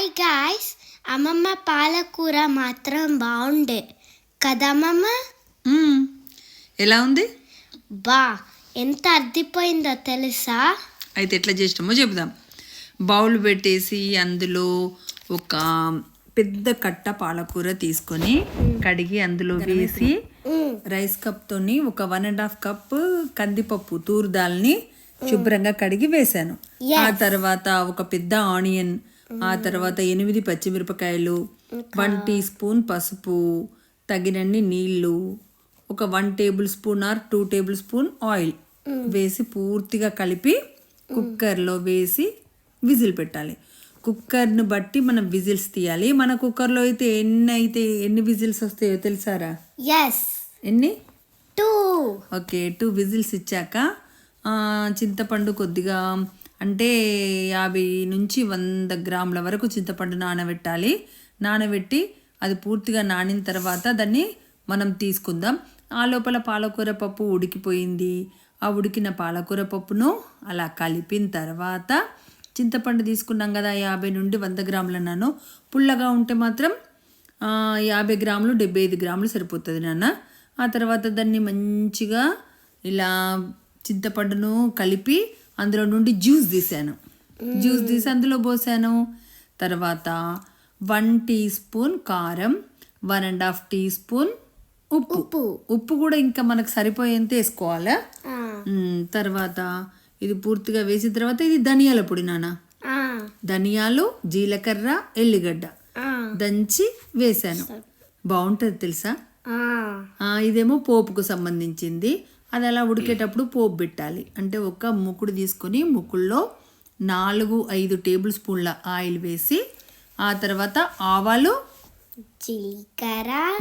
Hi guys, అమ్మమ్మ పాలకూర మాత్రం బాగుండే కదా అమ్మమ్మ? ఎలా ఉంది? బా ఎంత అద్దిపోయిందో తెలుసా? అయితే ఎట్లా చేసినామో చెబుదాం. బౌల్ పెట్టేసి అందులో ఒక పెద్ద కట్ట పాలకూర తీసుకొని కడిగి అందులో వేసి రైస్ కప్తోని ఒక 1.5 కప్ కందిపప్పు తూర్ దాల్ని శుభ్రంగా కడిగి వేశాను. ఆ తర్వాత ఒక పెద్ద ఆనియన్, ఆ తర్వాత 8 పచ్చిమిరపకాయలు, 1 టీ స్పూన్ పసుపు, తగినన్ని నీళ్ళు, ఒక 1 table spoon or 2 table spoon oil వేసి పూర్తిగా కలిపి కుక్కర్లో వేసి విజిల్ పెట్టాలి. కుక్కర్ను బట్టి మనం విజిల్స్ తీయాలి. మన కుక్కర్లో అయితే ఎన్ని విజిల్స్ వస్తాయో తెలుసారా? ఎన్ని? 2. ఓకే, 2 విజిల్స్ ఇచ్చాక చింతపండు కొద్దిగా అంటే 50 నుంచి 100 గ్రాముల వరకు చింతపండు నానబెట్టాలి. నానబెట్టి అది పూర్తిగా నానిన తర్వాత దాన్ని మనం తీసుకుందాం. ఆ లోపల పాలకూర పప్పు ఉడికిపోయింది. ఆ ఉడికిన పాలకూర పప్పును అలా కలిపిన తర్వాత చింతపండు తీసుకున్నాం కదా, 50 నుండి 100 గ్రాములు అన్నాను. పుల్లగా ఉంటే మాత్రం 50 గ్రాములు 75 గ్రాములు సరిపోతుంది నాన్న. ఆ తర్వాత దాన్ని మంచిగా ఇలా చింతపండును కలిపి అందులో నుండి జ్యూస్ తీసి అందులో పోసాను. తర్వాత 1 టీ స్పూన్ కారం, 1.5 టీ స్పూన్ ఉప్పు కూడా ఇంకా మనకు సరిపోయేంత వేసుకోవాలా. తర్వాత ఇది పూర్తిగా వేసిన తర్వాత ఇది ధనియాల పొడి నాన్న. ధనియాలు, జీలకర్ర, ఎల్లిగడ్డ దంచి వేసాను. బాగుంటుంది తెలుసా? ఇదేమో పోపుకు సంబంధించింది. అది అలా ఉడికేటప్పుడు పోపు పెట్టాలి. అంటే ఒక ముక్కుడు తీసుకొని ముక్కుల్లో 4-5 టేబుల్ స్పూన్ల ఆయిల్ వేసి, ఆ తర్వాత ఆవాలు,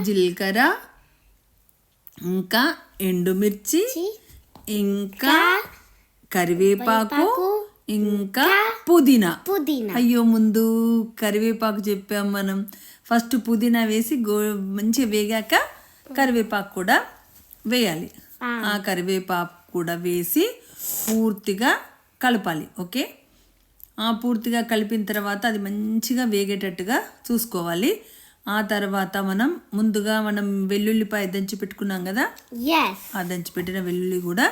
జీలకర్ర, ఇంకా ఎండుమిర్చి, ఇంకా కరివేపాకు, ఇంకా పుదీనా. అయ్యో, ముందు కరివేపాకు చెప్పాం మనం. ఫస్ట్ పుదీనా వేసి మంచిగా వేగాక కరివేపాకు కూడా వేయాలి. ఆ కరివేపాకు కూడా వేసి పూర్తిగా కలపాలి. ఓకే, పూర్తిగా కలిపిన తర్వాత అది మంచిగా వేగేటట్టుగా చూసుకోవాలి. ఆ తర్వాత ముందుగా మనం వెల్లుల్లిపాయ దంచి పెట్టుకున్నాం కదా, ఆ దంచి పెట్టిన వెల్లుల్లి కూడా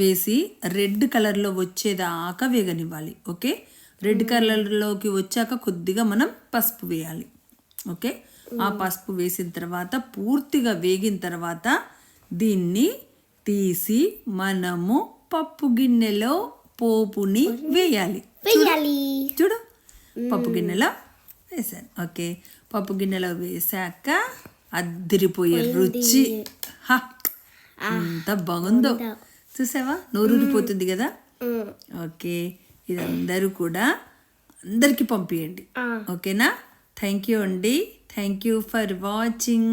వేసి రెడ్ కలర్లో వచ్చేదాకా వేగనివ్వాలి. ఓకే, రెడ్ కలర్లోకి వచ్చాక కొద్దిగా మనం పసుపు వేయాలి. ఓకే, ఆ పసుపు వేసిన తర్వాత పూర్తిగా వేగిన తర్వాత దీన్ని తీసి మనము పప్పు గిన్నెలో పోపుని వేయాలి. చూడు, పప్పు గిన్నెలో వేసాను. ఓకే, పప్పు గిన్నెలో వేసాక అద్దిరిపోయే రుచి. ఎంత బాగుందో చూసావా, నోరూరిపోతుంది కదా. ఓకే, ఇది అందరికీ పంపియండి. ఓకేనా? థ్యాంక్ యూ అండి. Thank you for watching.